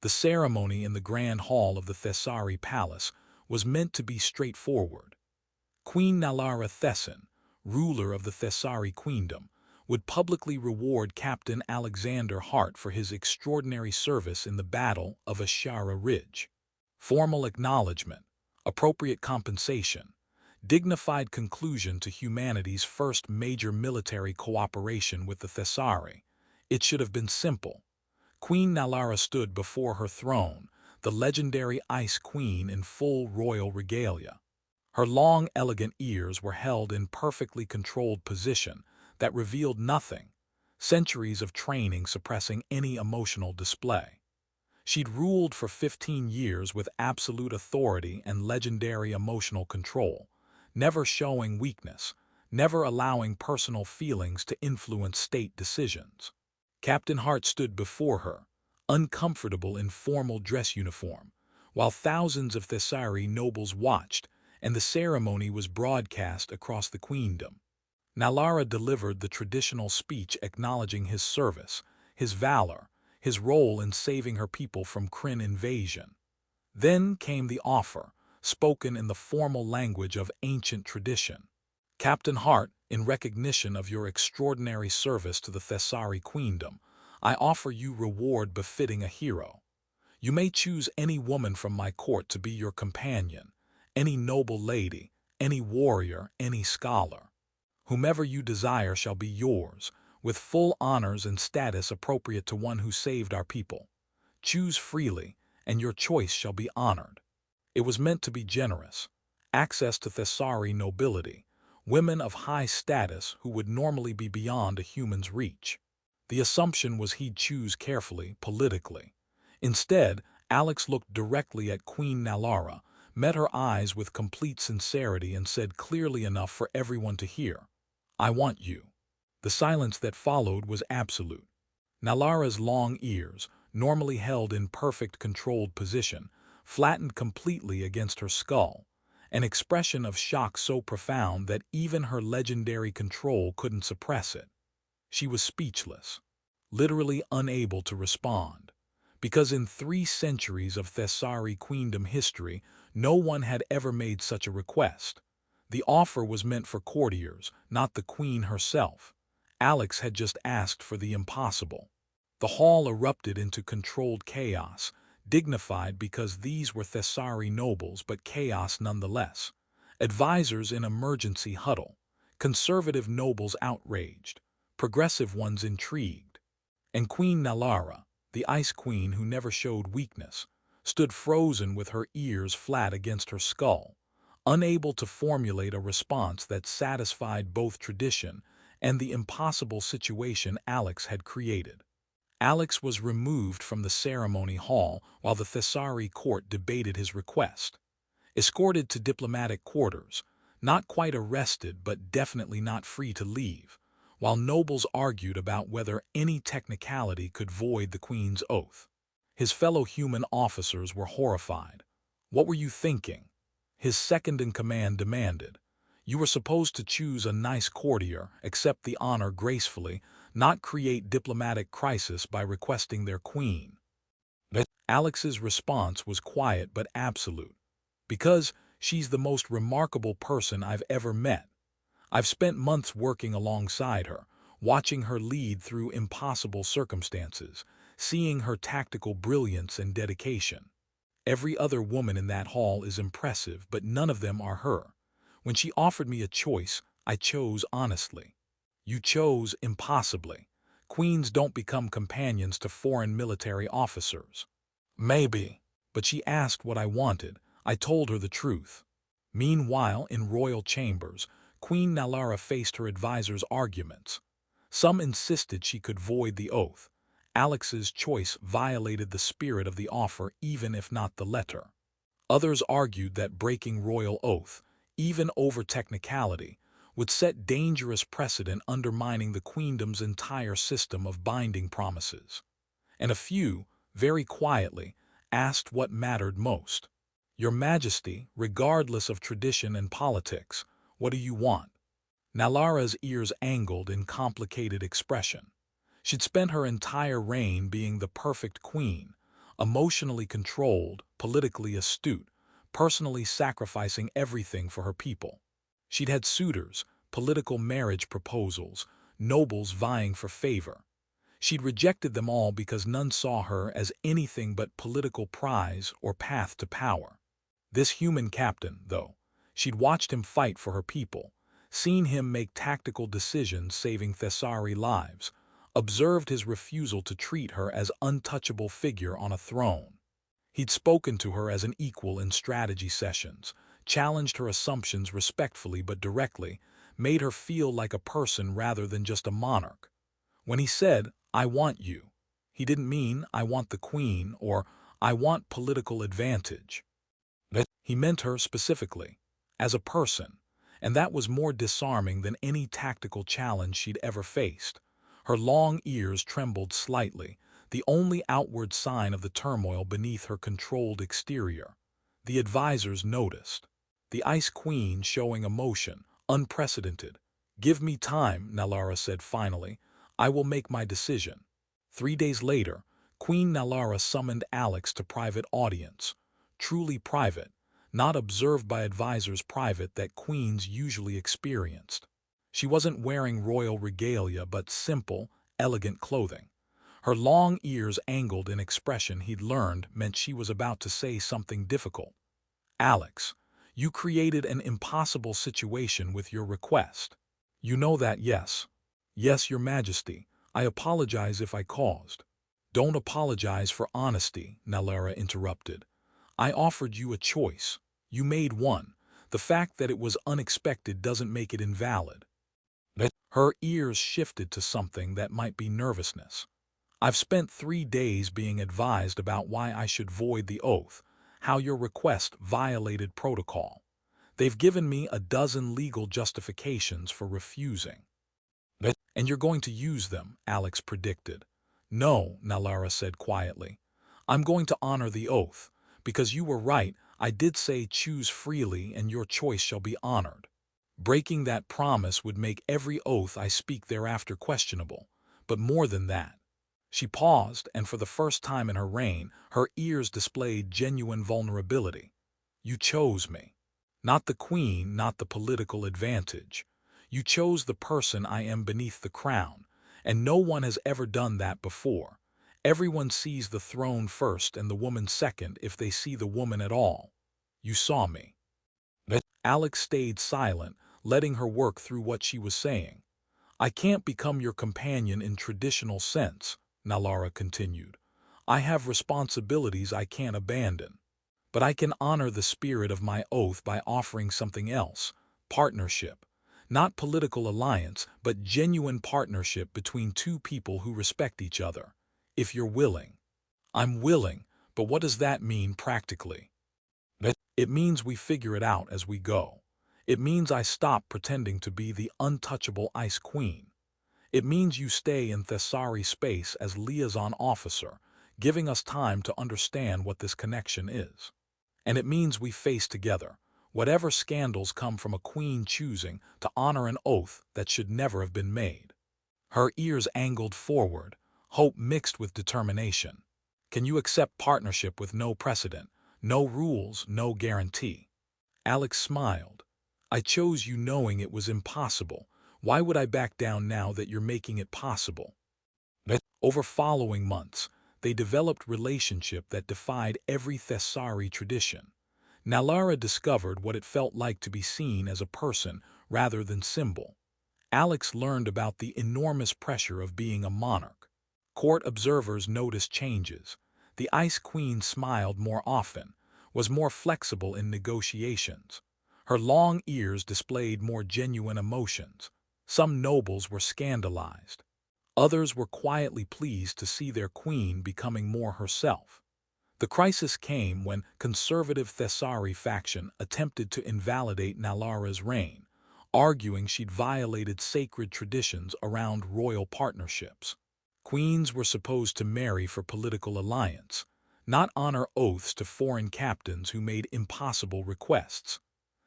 The ceremony in the grand hall of the Thessari palace was meant to be straightforward. Queen Nalara Thessan, ruler of the Thessari queendom, would publicly reward Captain Alexander Hart for his extraordinary service in the Battle of Ashara Ridge. Formal acknowledgement, appropriate compensation, dignified conclusion to humanity's first major military cooperation with the Thessari. It should have been simple. Queen Nalara stood before her throne, the legendary Ice Queen in full royal regalia. Her long, elegant ears were held in perfectly controlled position that revealed nothing, centuries of training suppressing any emotional display. She'd ruled for 15 years with absolute authority and legendary emotional control, never showing weakness, never allowing personal feelings to influence state decisions. Captain Hart stood before her, uncomfortable in formal dress uniform, while thousands of Thessari nobles watched, and the ceremony was broadcast across the queendom. Nalara delivered the traditional speech acknowledging his service, his valor, his role in saving her people from Kryn invasion. Then came the offer, spoken in the formal language of ancient tradition. Captain Hart, in recognition of your extraordinary service to the Thessari queendom, I offer you reward befitting a hero. You may choose any woman from my court to be your companion, any noble lady, any warrior, any scholar. Whomever you desire shall be yours, with full honors and status appropriate to one who saved our people. Choose freely, and your choice shall be honored. It was meant to be generous. Access to Thessari nobility, women of high status who would normally be beyond a human's reach. The assumption was he'd choose carefully, politically. Instead, Alex looked directly at Queen Nalara, met her eyes with complete sincerity and said clearly enough for everyone to hear, "I want you." The silence that followed was absolute. Nalara's long ears, normally held in perfect controlled position, flattened completely against her skull, an expression of shock so profound that even her legendary control couldn't suppress it. She was speechless, literally unable to respond, because in 3 centuries of Thessari queendom history, no one had ever made such a request. The offer was meant for courtiers, not the queen herself. Alex had just asked for the impossible. The hall erupted into controlled chaos, dignified because these were Thessari nobles, but chaos nonetheless. Advisors in emergency huddle, conservative nobles outraged, progressive ones intrigued. And Queen Nalara, the Ice Queen who never showed weakness, stood frozen with her ears flat against her skull, unable to formulate a response that satisfied both tradition and the impossible situation Alex had created. Alex was removed from the ceremony hall while the Thessari court debated his request. Escorted to diplomatic quarters, not quite arrested but definitely not free to leave, while nobles argued about whether any technicality could void the queen's oath. His fellow human officers were horrified. "What were you thinking?" His second-in-command demanded. "You were supposed to choose a nice courtier, accept the honor gracefully, not create diplomatic crisis by requesting their queen." Alex's response was quiet but absolute. "Because she's the most remarkable person I've ever met. I've spent months working alongside her, watching her lead through impossible circumstances, seeing her tactical brilliance and dedication. Every other woman in that hall is impressive, but none of them are her. When she offered me a choice, I chose honestly. You chose impossibly. Queens don't become companions to foreign military officers." "Maybe, but she asked what I wanted. I told her the truth." Meanwhile, in royal chambers, Queen Nalara faced her advisors' arguments. Some insisted she could void the oath. Alex's choice violated the spirit of the offer even if not the letter. Others argued that breaking royal oath, even over technicality, would set dangerous precedent undermining the queendom's entire system of binding promises. And a few, very quietly, asked what mattered most. "Your Majesty, regardless of tradition and politics, what do you want?" Nalara's ears angled in complicated expression. She'd spent her entire reign being the perfect queen, emotionally controlled, politically astute, personally sacrificing everything for her people. She'd had suitors, political marriage proposals, nobles vying for favor. She'd rejected them all because none saw her as anything but political prize or path to power. This human captain, though, she'd watched him fight for her people, seen him make tactical decisions saving Thessari lives, observed his refusal to treat her as untouchable figure on a throne. He'd spoken to her as an equal in strategy sessions, challenged her assumptions respectfully but directly, made her feel like a person rather than just a monarch. When he said, "I want you," he didn't mean, "I want the queen," or "I want political advantage." He meant her specifically, as a person, and that was more disarming than any tactical challenge she'd ever faced. Her long ears trembled slightly, the only outward sign of the turmoil beneath her controlled exterior. The advisors noticed. The Ice Queen showing emotion, unprecedented. "Give me time," Nalara said finally. "I will make my decision." 3 days later, Queen Nalara summoned Alex to private audience. Truly private, not observed by advisors private that queens usually experienced. She wasn't wearing royal regalia but simple, elegant clothing. Her long ears angled in expression he'd learned meant she was about to say something difficult. "Alex, you created an impossible situation with your request. You know that, yes?" "Yes, Your Majesty. I apologize if I caused." "Don't apologize for honesty," Nalara interrupted. "I offered you a choice. You made one. The fact that it was unexpected doesn't make it invalid." Her ears shifted to something that might be nervousness. "I've spent 3 days being advised about why I should void the oath, how your request violated protocol. They've given me a dozen legal justifications for refusing." "And you're going to use them," Alex predicted. "No," Nalara said quietly. "I'm going to honor the oath, because you were right, I did say choose freely and your choice shall be honored. Breaking that promise would make every oath I speak thereafter questionable, but more than that." She paused, and for the first time in her reign, her ears displayed genuine vulnerability. "You chose me. Not the queen, not the political advantage. You chose the person I am beneath the crown, and no one has ever done that before. Everyone sees the throne first and the woman second if they see the woman at all. You saw me." Alex stayed silent, letting her work through what she was saying. "I can't become your companion in traditional sense," Nalara continued. "I have responsibilities I can't abandon. But I can honor the spirit of my oath by offering something else, partnership. Not political alliance, but genuine partnership between two people who respect each other. If you're willing." "I'm willing, but what does that mean practically?" "It means we figure it out as we go. It means I stop pretending to be the untouchable Ice Queen. It means you stay in Thessari space as liaison officer, giving us time to understand what this connection is. And it means we face together, whatever scandals come from a queen choosing to honor an oath that should never have been made." Her ears angled forward, hope mixed with determination. "Can you accept partnership with no precedent, no rules, no guarantee?" Alex smiled. "I chose you knowing it was impossible. Why would I back down now that you're making it possible?" Over following months, they developed relationship that defied every Thessari tradition. Nalara discovered what it felt like to be seen as a person rather than symbol. Alex learned about the enormous pressure of being a monarch. Court observers noticed changes. The Ice Queen smiled more often, was more flexible in negotiations. Her long ears displayed more genuine emotions. Some nobles were scandalized. Others were quietly pleased to see their queen becoming more herself. The crisis came when conservative Thessari faction attempted to invalidate Nalara's reign, arguing she'd violated sacred traditions around royal partnerships. Queens were supposed to marry for political alliance, not honor oaths to foreign captains who made impossible requests.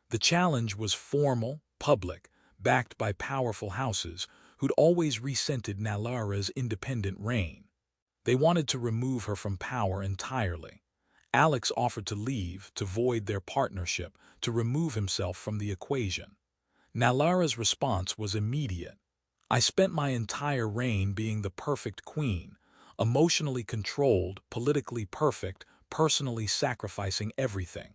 The challenge was formal, public, backed by powerful houses who'd always resented Nalara's independent reign. They wanted to remove her from power entirely. Alex offered to leave, to void their partnership, to remove himself from the equation. Nalara's response was immediate. I spent my entire reign being the perfect queen, emotionally controlled, politically perfect, personally sacrificing everything.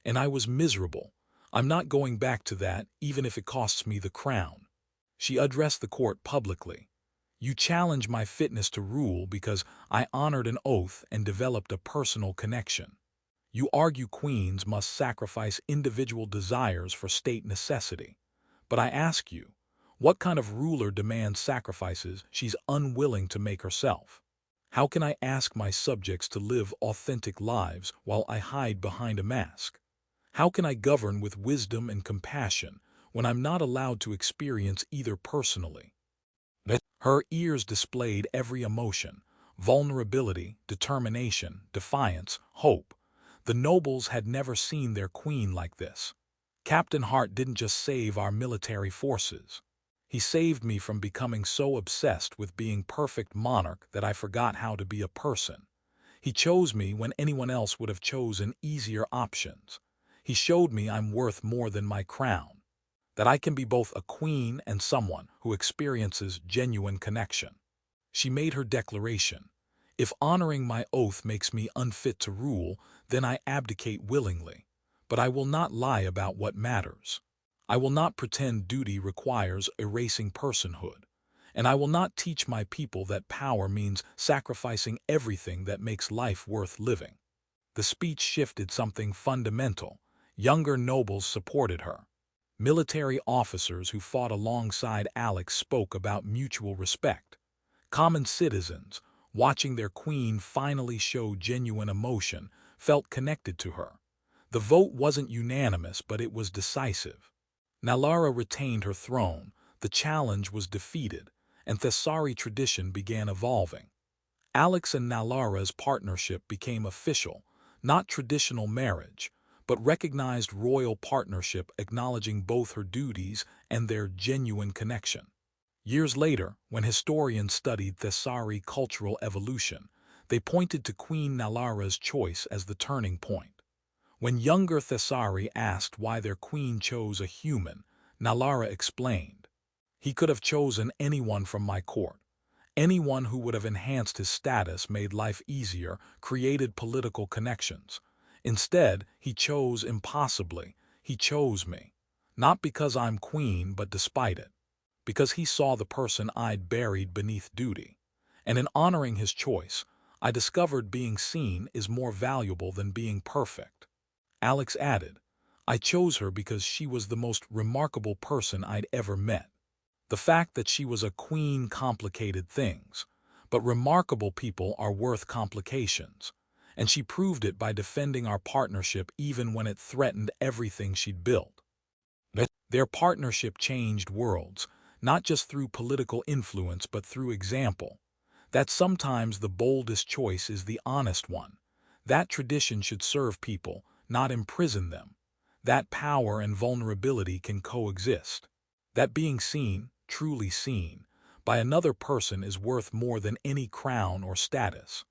And I was miserable. I'm not going back to that, even if it costs me the crown. She addressed the court publicly. You challenge my fitness to rule because I honored an oath and developed a personal connection. You argue queens must sacrifice individual desires for state necessity. But I ask you, what kind of ruler demands sacrifices she's unwilling to make herself? How can I ask my subjects to live authentic lives while I hide behind a mask? How can I govern with wisdom and compassion when I'm not allowed to experience either personally? Her ears displayed every emotion: vulnerability, determination, defiance, hope. The nobles had never seen their queen like this. Captain Hart didn't just save our military forces. He saved me from becoming so obsessed with being perfect monarch that I forgot how to be a person. He chose me when anyone else would have chosen easier options. He showed me I'm worth more than my crown, that I can be both a queen and someone who experiences genuine connection. She made her declaration. If honoring my oath makes me unfit to rule, then I abdicate willingly. But I will not lie about what matters. I will not pretend duty requires erasing personhood. And I will not teach my people that power means sacrificing everything that makes life worth living. The speech shifted something fundamental. Younger nobles supported her. Military officers who fought alongside Alex spoke about mutual respect. Common citizens, watching their queen finally show genuine emotion, felt connected to her. The vote wasn't unanimous, but it was decisive. Nalara retained her throne, the challenge was defeated, and Thessari tradition began evolving. Alex and Nalara's partnership became official, not traditional marriage, but recognized royal partnership acknowledging both her duties and their genuine connection. Years later, when historians studied Thessari cultural evolution, they pointed to Queen Nalara's choice as the turning point. When younger Thessari asked why their queen chose a human, Nalara explained, "He could have chosen anyone from my court. Anyone who would have enhanced his status, made life easier, created political connections. Instead, he chose impossibly. He chose me. Not because I'm queen, but despite it. Because he saw the person I'd buried beneath duty. And in honoring his choice, I discovered being seen is more valuable than being perfect." Alex added, "I chose her because she was the most remarkable person I'd ever met. The fact that she was a queen complicated things, but remarkable people are worth complications. And she proved it by defending our partnership even when it threatened everything she'd built." Their partnership changed worlds, not just through political influence but through example. That sometimes the boldest choice is the honest one. That tradition should serve people, not imprison them. That power and vulnerability can coexist. That being seen, truly seen, by another person is worth more than any crown or status.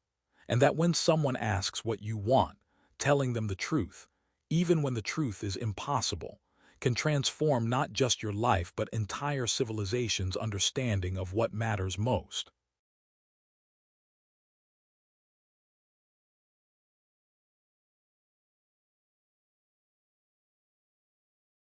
And that when someone asks what you want, telling them the truth, even when the truth is impossible, can transform not just your life but entire civilization's understanding of what matters most.